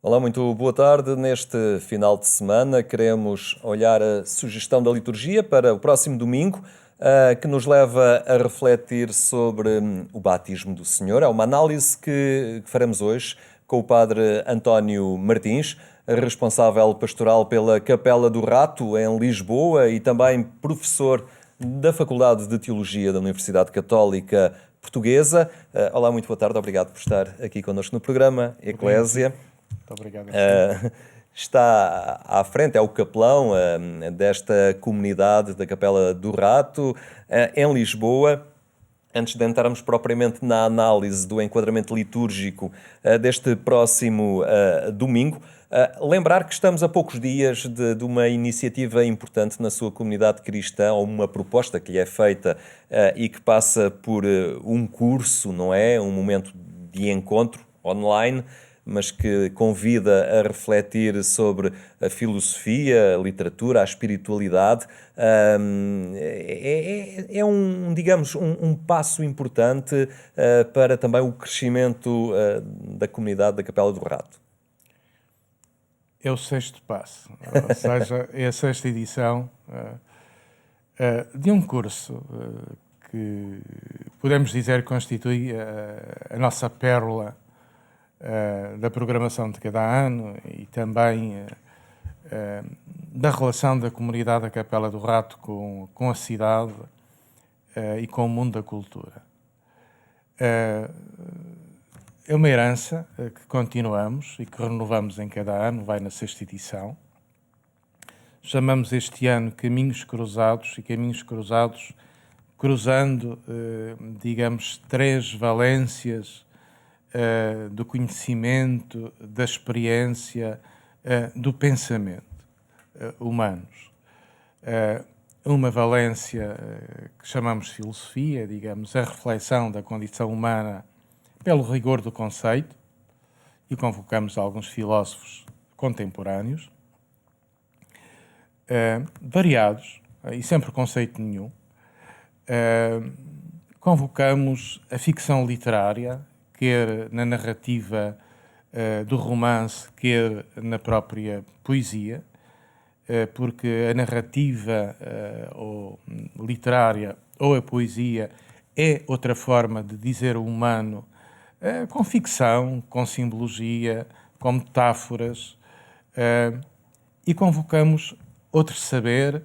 Olá, muito boa tarde. Neste final de semana queremos olhar a sugestão da liturgia para o próximo domingo, que nos leva a refletir sobre o batismo do Senhor. É uma análise que faremos hoje com o padre António Martins, responsável pastoral pela Capela do Rato, em Lisboa, e também professor da Faculdade de Teologia da Universidade Católica Portuguesa. Olá, muito boa tarde. Obrigado por estar aqui connosco no programa Eclésia. Muito obrigado. Está à frente, é o capelão desta comunidade da Capela do Rato, em Lisboa. Antes de entrarmos propriamente na análise do enquadramento litúrgico deste próximo domingo, lembrar que estamos a poucos dias de uma iniciativa importante na sua comunidade cristã, ou uma proposta que lhe é feita e que passa por um curso, não é? Um momento de encontro online, mas que convida a refletir sobre a filosofia, a literatura, a espiritualidade. É um passo importante para também o crescimento da comunidade da Capela do Rato. É o sexto passo, ou seja, é a sexta edição de um curso que podemos dizer constitui a nossa pérola da programação de cada ano e também da relação da comunidade da Capela do Rato com a cidade e com o mundo da cultura. É uma herança que continuamos e que renovamos em cada ano, vai na sexta edição. Chamamos este ano Caminhos Cruzados, e Caminhos Cruzados cruzando, digamos, três valências do conhecimento, da experiência, do pensamento humanos. Uma valência que chamamos filosofia, digamos, a reflexão da condição humana pelo rigor do conceito, e convocamos alguns filósofos contemporâneos, variados, e sem preconceito nenhum. Convocamos a ficção literária, quer na narrativa do romance, quer na própria poesia, porque a narrativa ou literária ou a poesia é outra forma de dizer o humano, com ficção, com simbologia, com metáforas, e convocamos outro saber,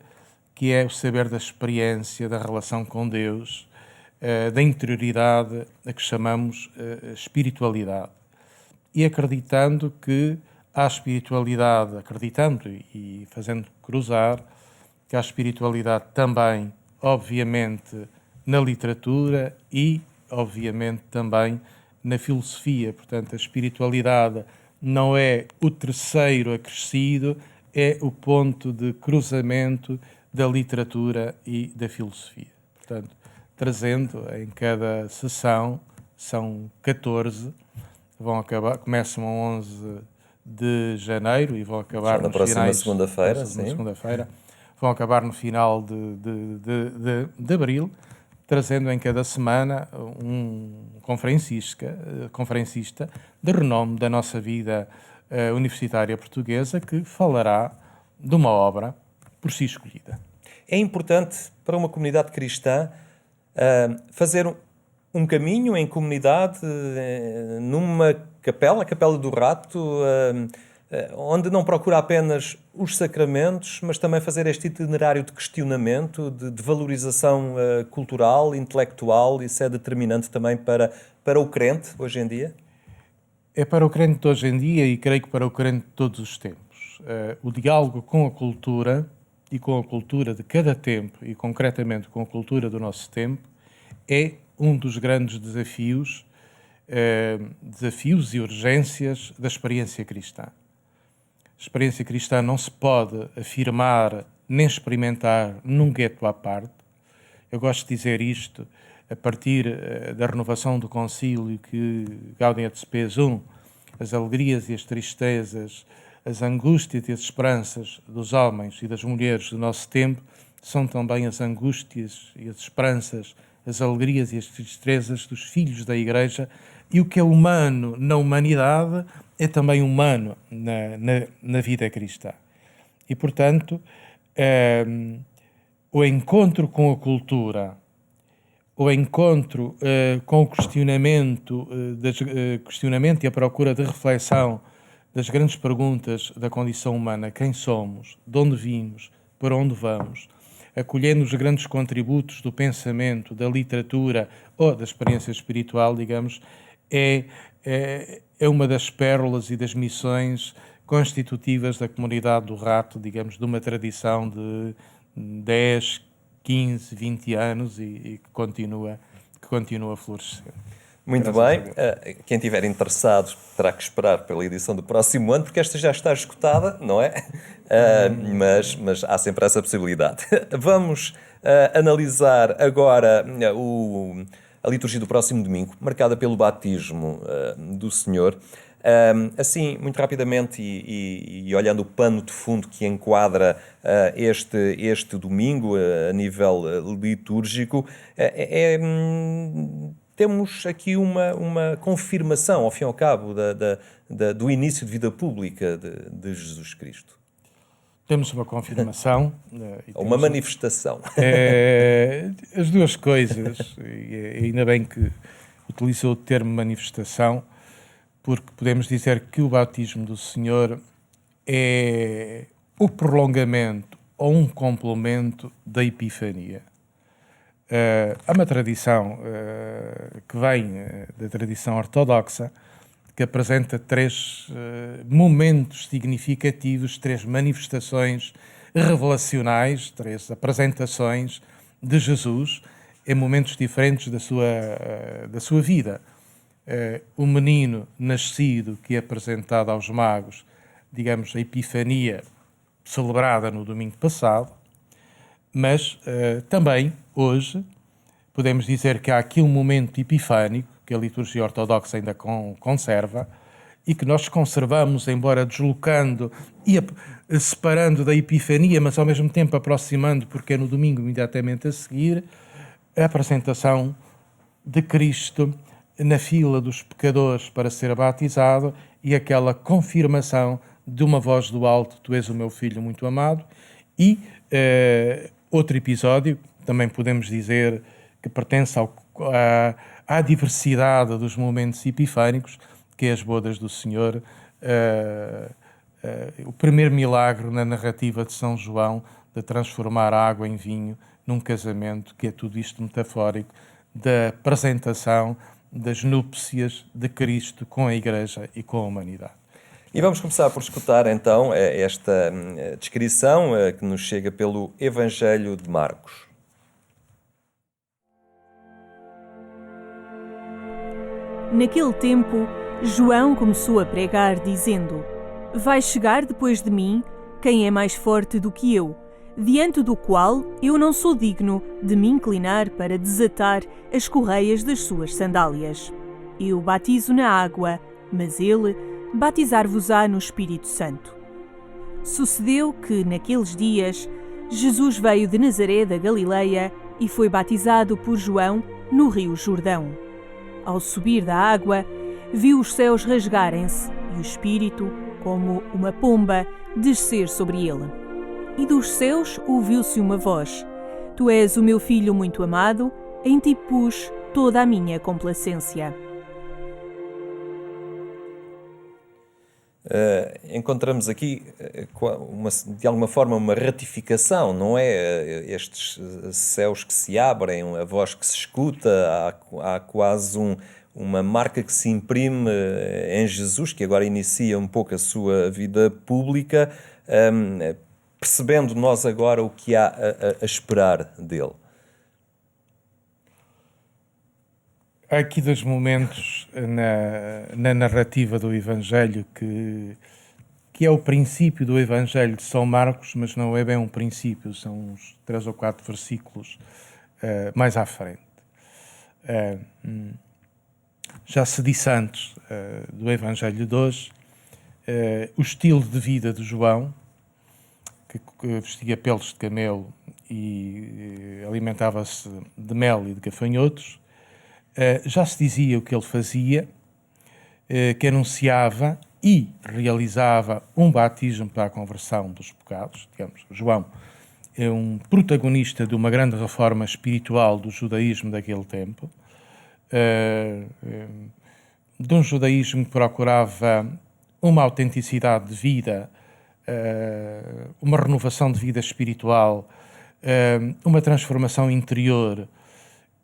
que é o saber da experiência, da relação com Deus, da interioridade, a que chamamos espiritualidade. E acreditando que há espiritualidade, acreditando e fazendo cruzar, que há espiritualidade também, obviamente, na literatura e, obviamente, também na filosofia. Portanto, a espiritualidade não é o terceiro acrescido, é o ponto de cruzamento da literatura e da filosofia. Portanto, trazendo em cada sessão, são 14, começam a 11 de janeiro e vão acabar na próxima segunda-feira, vão acabar no final de abril, trazendo em cada semana um conferencista de renome da nossa vida universitária portuguesa, que falará de uma obra por si escolhida. É importante para uma comunidade cristã fazer um caminho em comunidade, numa capela, a Capela do Rato, onde não procura apenas os sacramentos, mas também fazer este itinerário de questionamento, de valorização cultural, intelectual. Isso é determinante também para o crente hoje em dia? É para o crente de hoje em dia, e creio que para o crente de todos os tempos. O diálogo com a cultura, e com a cultura de cada tempo, e concretamente com a cultura do nosso tempo, é um dos grandes desafios e urgências da experiência cristã. A experiência cristã não se pode afirmar nem experimentar num gueto à parte. Eu gosto de dizer isto a partir da renovação do concílio, que Gaudium et Spes I, as alegrias e as tristezas, as angústias e as esperanças dos homens e das mulheres do nosso tempo são também as angústias e as esperanças as alegrias e as tristezas dos filhos da Igreja, e o que é humano na humanidade é também humano na vida cristã. E, portanto, o encontro com a cultura, o encontro com o questionamento, questionamento e a procura de reflexão das grandes perguntas da condição humana: quem somos, de onde vimos, para onde vamos, acolhendo os grandes contributos do pensamento, da literatura ou da experiência espiritual, digamos, é uma das pérolas e das missões constitutivas da comunidade do Rato, digamos, de uma tradição de 10, 15, 20 anos e que continua a florescer. Muito bem. Quem estiver interessado terá que esperar pela edição do próximo ano, porque esta já está esgotada, não é? Mas há sempre essa possibilidade. Vamos analisar agora a liturgia do próximo domingo, marcada pelo batismo do Senhor. Assim, muito rapidamente e olhando o pano de fundo que enquadra este domingo a nível litúrgico, temos aqui uma confirmação, ao fim e ao cabo, do início de vida pública de Jesus Cristo. Temos uma confirmação. Uma manifestação. As duas coisas, e ainda bem que utilizou o termo manifestação, porque podemos dizer que o batismo do Senhor é o prolongamento ou um complemento da Epifania. Há uma tradição que vem da tradição ortodoxa, que apresenta três momentos significativos, três manifestações revelacionais, três apresentações de Jesus em momentos diferentes da sua vida. O menino nascido que é apresentado aos magos, digamos, a Epifania celebrada no domingo passado, mas também hoje podemos dizer que há aqui um momento epifânico que a liturgia ortodoxa ainda conserva e que nós conservamos, embora deslocando e separando da Epifania, mas ao mesmo tempo aproximando, porque é no domingo imediatamente a seguir, a apresentação de Cristo na fila dos pecadores para ser batizado e aquela confirmação de uma voz do alto: tu és o meu filho muito amado. E outro episódio, também podemos dizer que pertence à diversidade dos momentos epifânicos, que é as bodas do Senhor, o primeiro milagre na narrativa de São João de transformar a água em vinho num casamento, que é tudo isto metafórico da apresentação das núpcias de Cristo com a Igreja e com a humanidade. E vamos começar por escutar então esta descrição que nos chega pelo Evangelho de Marcos. Naquele tempo, João começou a pregar, dizendo: vai chegar depois de mim quem é mais forte do que eu, diante do qual eu não sou digno de me inclinar para desatar as correias das suas sandálias. Eu batizo na água, mas ele batizar-vos-á no Espírito Santo. Sucedeu que, naqueles dias, Jesus veio de Nazaré da Galileia e foi batizado por João no rio Jordão. Ao subir da água, viu os céus rasgarem-se e o Espírito, como uma pomba, descer sobre ele. E dos céus ouviu-se uma voz: tu és o meu filho muito amado, em ti pus toda a minha complacência. Encontramos aqui, de alguma forma, uma ratificação, não é? Estes céus que se abrem, a voz que se escuta, há quase uma marca que se imprime em Jesus, que agora inicia um pouco a sua vida pública, percebendo nós agora o que há a esperar dele. Há aqui dois momentos na narrativa do Evangelho que é o princípio do Evangelho de São Marcos, mas não é bem um princípio, são uns 3 ou 4 versículos mais à frente. Já se disse antes do Evangelho de hoje, o estilo de vida de João, que vestia pelos de camelo e alimentava-se de mel e de gafanhotos, já se dizia o que ele fazia, que anunciava e realizava um batismo para a conversão dos pecados. Digamos, João é um protagonista de uma grande reforma espiritual do judaísmo daquele tempo, de um judaísmo que procurava uma autenticidade de vida, uma renovação de vida espiritual, uma transformação interior,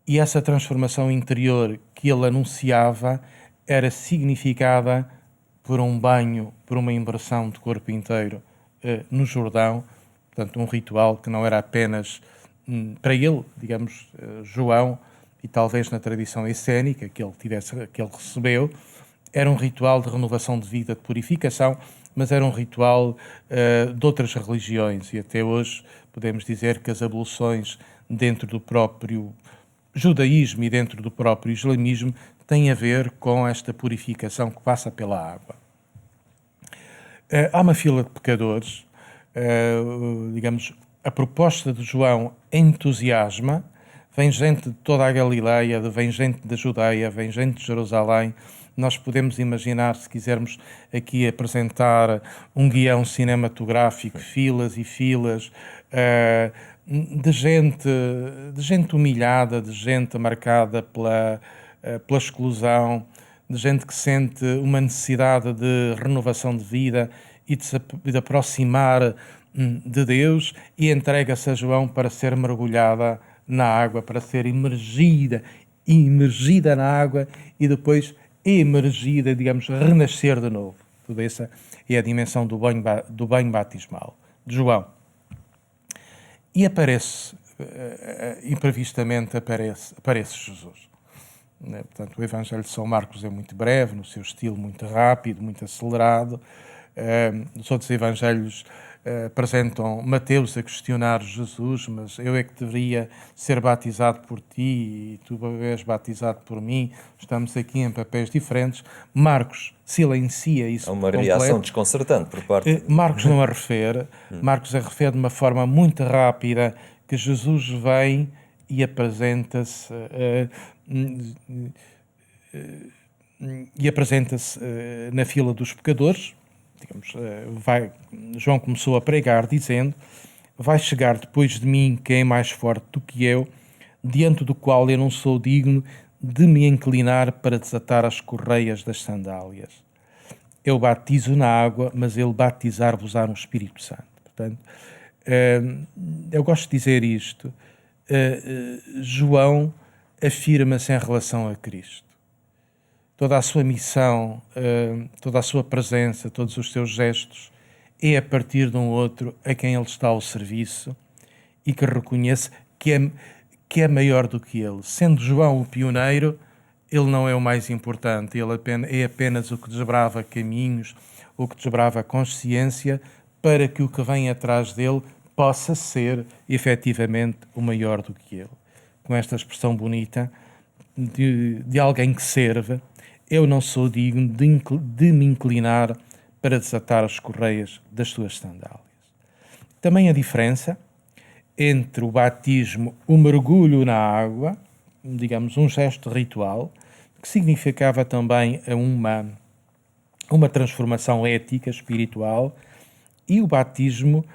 e essa transformação interior que ele anunciava era significada por um banho, por uma imersão de corpo inteiro no Jordão, portanto um ritual que não era apenas para ele, digamos, João, e talvez na tradição essénica que ele recebeu, era um ritual de renovação de vida, de purificação, mas era um ritual de outras religiões, e até hoje podemos dizer que as abluções dentro do próprio judaísmo e dentro do próprio islamismo têm a ver com esta purificação que passa pela água. Há uma fila de pecadores, digamos, a proposta de João entusiasma, vem gente de toda a Galileia, vem gente da Judeia, vem gente de Jerusalém. Nós podemos imaginar, se quisermos aqui apresentar um guião cinematográfico, filas e filas, de gente humilhada, de gente marcada pela exclusão, de gente que sente uma necessidade de renovação de vida e de aproximar de Deus, e entrega-se a João para ser mergulhada na água, para ser imergida na água e depois emergida, digamos, renascer de novo. Tudo essa é a dimensão do banho batismal de João. E imprevistamente aparece Jesus. Portanto, o Evangelho de São Marcos é muito breve, no seu estilo muito rápido, muito acelerado. Os outros evangelhos apresentam Mateus a questionar Jesus, mas eu é que deveria ser batizado por ti e tu és batizado por mim. Estamos aqui em papéis diferentes. Marcos silencia isso. É uma reação desconcertante por parte... Marcos não a refere. Marcos a refere de uma forma muito rápida que Jesus vem e apresenta-se na fila dos pecadores. Digamos, João começou a pregar dizendo: vai chegar depois de mim quem é mais forte do que eu, diante do qual eu não sou digno de me inclinar para desatar as correias das sandálias. Eu batizo na água, mas ele batizar-vos-á no Espírito Santo. Portanto, eu gosto de dizer isto. João afirma-se em relação a Cristo. Toda a sua missão, toda a sua presença, todos os seus gestos, é a partir de um outro a quem ele está ao serviço e que reconhece que é maior do que ele. Sendo João o pioneiro, ele não é o mais importante, ele é apenas o que desbrava caminhos, o que desbrava consciência, para que o que vem atrás dele possa ser, efetivamente, o maior do que ele. Com esta expressão bonita de alguém que serve, eu não sou digno de me inclinar para desatar as correias das suas sandálias. Também a diferença entre o batismo, o mergulho na água, digamos um gesto ritual, que significava também uma transformação ética, espiritual, e o batismo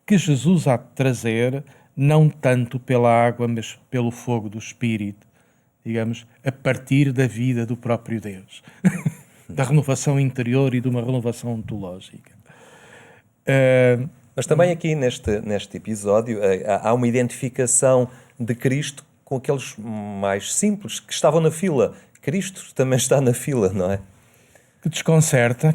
que Jesus há de trazer, não tanto pela água, mas pelo fogo do Espírito, digamos, a partir da vida do próprio Deus, da renovação interior e de uma renovação ontológica. Mas também aqui neste episódio há uma identificação de Cristo com aqueles mais simples que estavam na fila. Cristo também está na fila, não é? Que desconcerta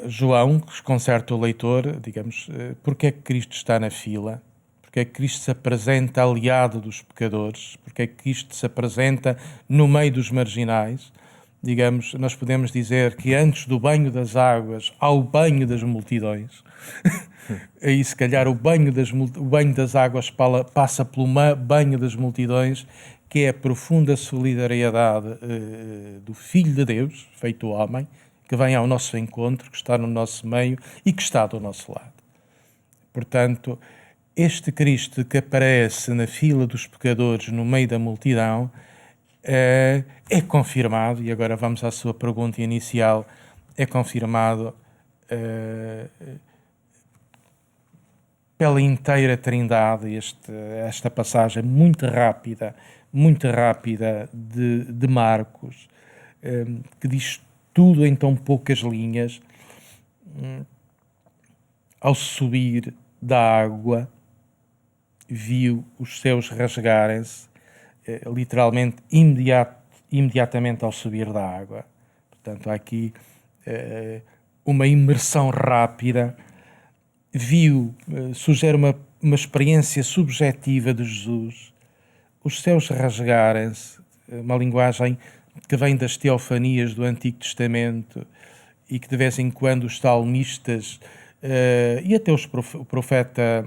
João, que desconcerta o leitor, digamos, porque é que Cristo está na fila? Porque é que Cristo se apresenta aliado dos pecadores? Porque é que Cristo se apresenta no meio dos marginais? Digamos, nós podemos dizer que antes do banho das águas há o banho das multidões. Aí, se calhar, o banho das águas passa pelo banho das multidões, que é a profunda solidariedade do Filho de Deus, feito homem, que vem ao nosso encontro, que está no nosso meio e que está do nosso lado. Portanto, este Cristo que aparece na fila dos pecadores no meio da multidão é confirmado, e agora vamos à sua pergunta inicial, é confirmado pela inteira Trindade. Esta passagem muito rápida de Marcos, que diz tudo em tão poucas linhas. Ao subir da água, viu os céus rasgarem-se, literalmente imediatamente ao subir da água. Portanto, há aqui uma imersão rápida. Viu, sugere uma experiência subjetiva de Jesus, os céus rasgarem-se, uma linguagem que vem das teofanias do Antigo Testamento e que de vez em quando os salmistas e até o profeta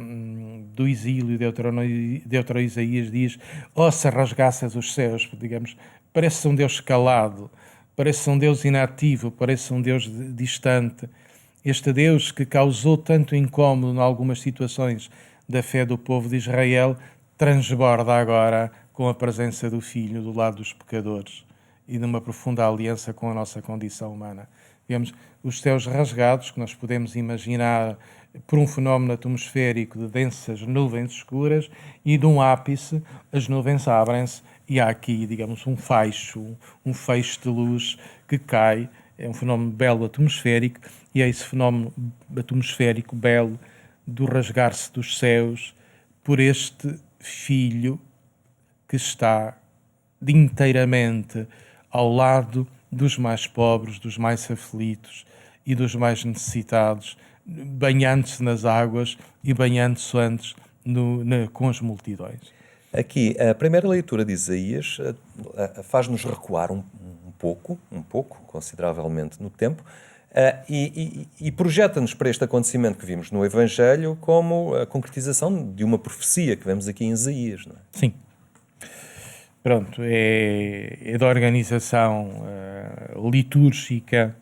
do exílio, Deutero Isaías, diz: ó, se rasgasses os céus, digamos, parece um Deus calado, parece um Deus inativo, parece um Deus distante. Este Deus que causou tanto incómodo em algumas situações da fé do povo de Israel, transborda agora com a presença do Filho do lado dos pecadores e numa profunda aliança com a nossa condição humana. Vemos os céus rasgados, que nós podemos imaginar por um fenómeno atmosférico de densas nuvens escuras, e de um ápice as nuvens abrem-se e há aqui, digamos, um feixe de luz que cai. É um fenómeno belo atmosférico, e é esse fenómeno atmosférico belo do rasgar-se dos céus por este Filho que está inteiramente ao lado dos mais pobres, dos mais aflitos e dos mais necessitados, banhando-se nas águas e banhando-se antes com as multidões. Aqui, a primeira leitura de Isaías faz-nos recuar um pouco, consideravelmente no tempo, e projeta-nos para este acontecimento que vimos no Evangelho como a concretização de uma profecia que vemos aqui em Isaías, não é? Sim. Pronto, é da organização litúrgica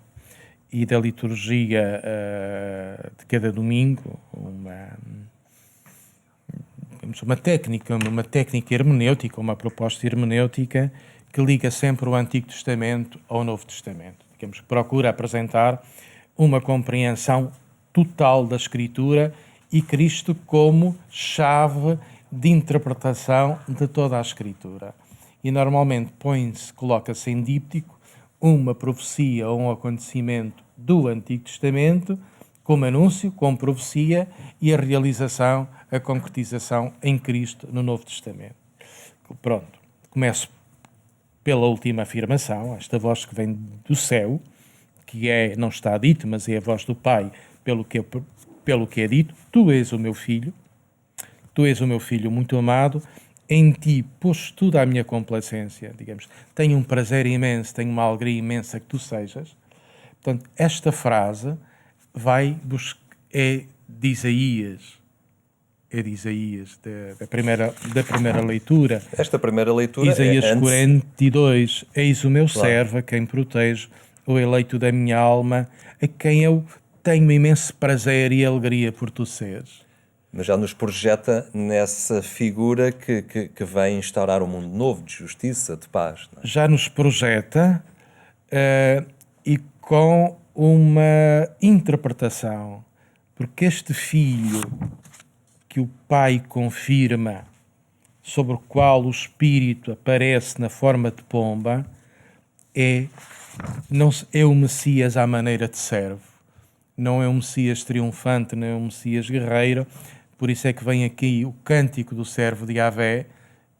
e da liturgia de cada domingo, uma técnica hermenêutica, uma proposta hermenêutica que liga sempre o Antigo Testamento ao Novo Testamento. Digamos, que procura apresentar uma compreensão total da Escritura e Cristo como chave de interpretação de toda a Escritura. E normalmente coloca-se em díptico uma profecia ou um acontecimento do Antigo Testamento como anúncio, como profecia, e a realização, a concretização em Cristo no Novo Testamento. Pronto, começo pela última afirmação, esta voz que vem do céu, que não está dito, mas é a voz do Pai, pelo que é dito: tu és o meu filho muito amado, em ti pus toda a minha complacência, digamos, tenho um prazer imenso, tenho uma alegria imensa que tu sejas. Portanto, esta frase é de Isaías, da primeira leitura. Esta primeira leitura Isaías é antes... 42, eis o meu servo, a quem protejo, o eleito da minha alma, a quem eu tenho imenso prazer e alegria por tu seres. Mas já nos projeta nessa figura que vem instaurar um mundo novo, de justiça, de paz. Não é? Já nos projeta e com uma interpretação, porque este filho que o Pai confirma, sobre o qual o Espírito aparece na forma de pomba, é o Messias à maneira de servo. Não é um Messias triunfante, não é um Messias guerreiro. Por isso é que vem aqui o cântico do servo de Yahvé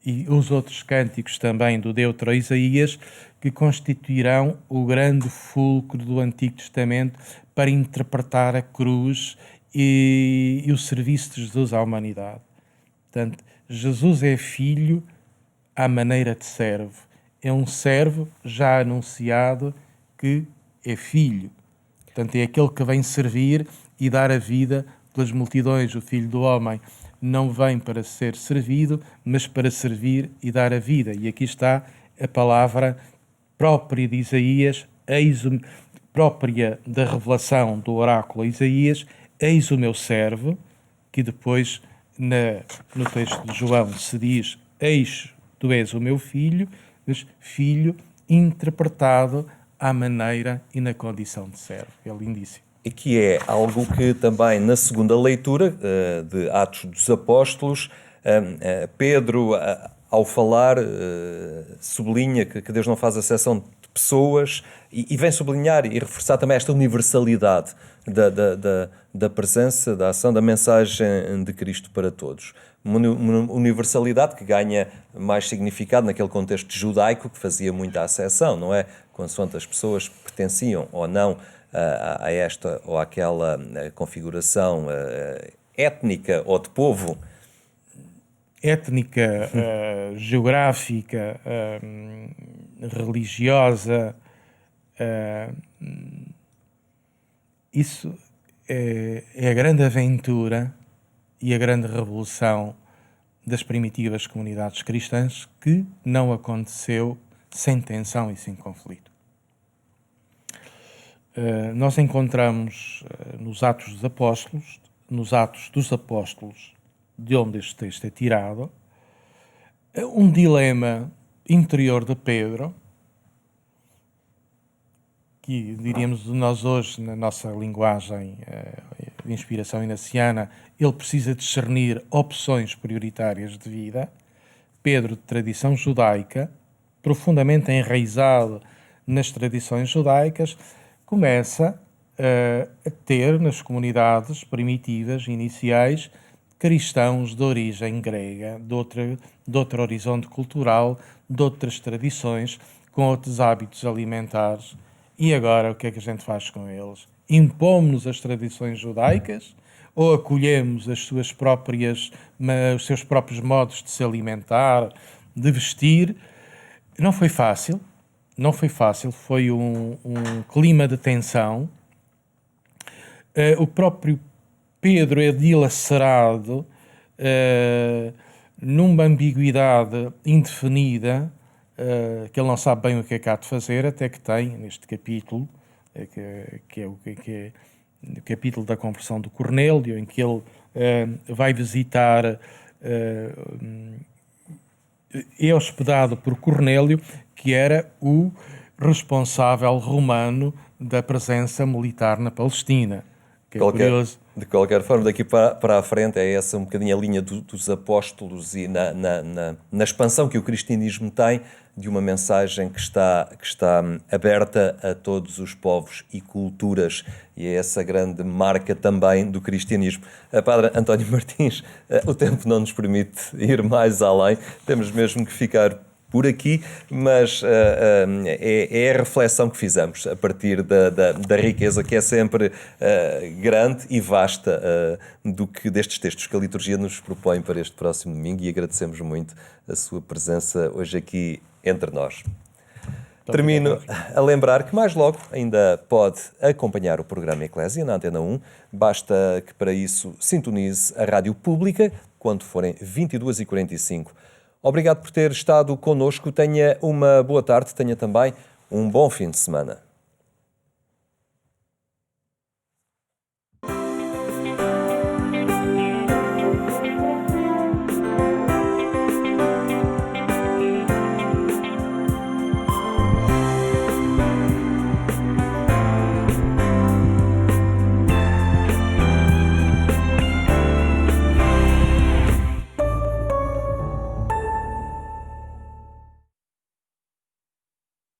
e os outros cânticos também do Deutero Isaías, que constituirão o grande fulcro do Antigo Testamento para interpretar a cruz e o serviço de Jesus à humanidade. Portanto, Jesus é filho à maneira de servo. É um servo já anunciado que é filho. Portanto, é aquele que vem servir e dar a vida pelas multidões. O Filho do Homem não vem para ser servido, mas para servir e dar a vida. E aqui está a palavra própria de Isaías, própria da revelação do oráculo a Isaías: eis o meu servo, que depois no texto de João se diz: eis, tu és o meu filho, mas filho interpretado à maneira e na condição de servo. É lindíssimo. E que é algo que também na segunda leitura de Atos dos Apóstolos, Pedro, ao falar, sublinha que Deus não faz exceção de pessoas e vem sublinhar e reforçar também esta universalidade da presença, da ação, da mensagem de Cristo para todos. Uma universalidade que ganha mais significado naquele contexto judaico que fazia muita acessão, não é? Consoante as pessoas pertenciam ou não a esta ou àquela configuração étnica ou de povo. Étnica, geográfica, religiosa, isso é a grande aventura e a grande revolução das primitivas comunidades cristãs, que não aconteceu sem tensão e sem conflito. Nós encontramos nos Atos dos Apóstolos, de onde este texto é tirado, um dilema interior de Pedro, que diríamos nós hoje, na nossa linguagem de inspiração inaciana, ele precisa discernir opções prioritárias de vida. Pedro, de tradição judaica, profundamente enraizado nas tradições judaicas, começa a ter nas comunidades primitivas, iniciais, cristãos de origem grega, de outro horizonte cultural, de outras tradições, com outros hábitos alimentares. E agora o que é que a gente faz com eles? Impomos-nos as tradições judaicas ou acolhemos os seus próprios modos de se alimentar, de vestir? Não foi fácil, foi um clima de tensão. O próprio Pedro é dilacerado numa ambiguidade indefinida, que ele não sabe bem o que é que há de fazer, até que tem, neste capítulo, que é o capítulo da conversão do Cornélio, em que ele vai visitar, é hospedado por Cornélio, que era o responsável romano da presença militar na Palestina. Que é curioso. De qualquer forma, daqui para a frente é essa um bocadinho a linha dos apóstolos e na expansão que o cristianismo tem de uma mensagem que está aberta a todos os povos e culturas, e é essa grande marca também do cristianismo. Padre António Martins, o tempo não nos permite ir mais além, temos mesmo que ficar por aqui, mas é a reflexão que fizemos a partir da riqueza que é sempre grande e vasta destes textos que a liturgia nos propõe para este próximo domingo, e agradecemos muito a sua presença hoje aqui entre nós. Termino a lembrar que mais logo ainda pode acompanhar o programa Eclésia na Antena 1, basta que para isso sintonize a rádio pública quando forem 22h45. Obrigado por ter estado connosco, tenha uma boa tarde, tenha também um bom fim de semana.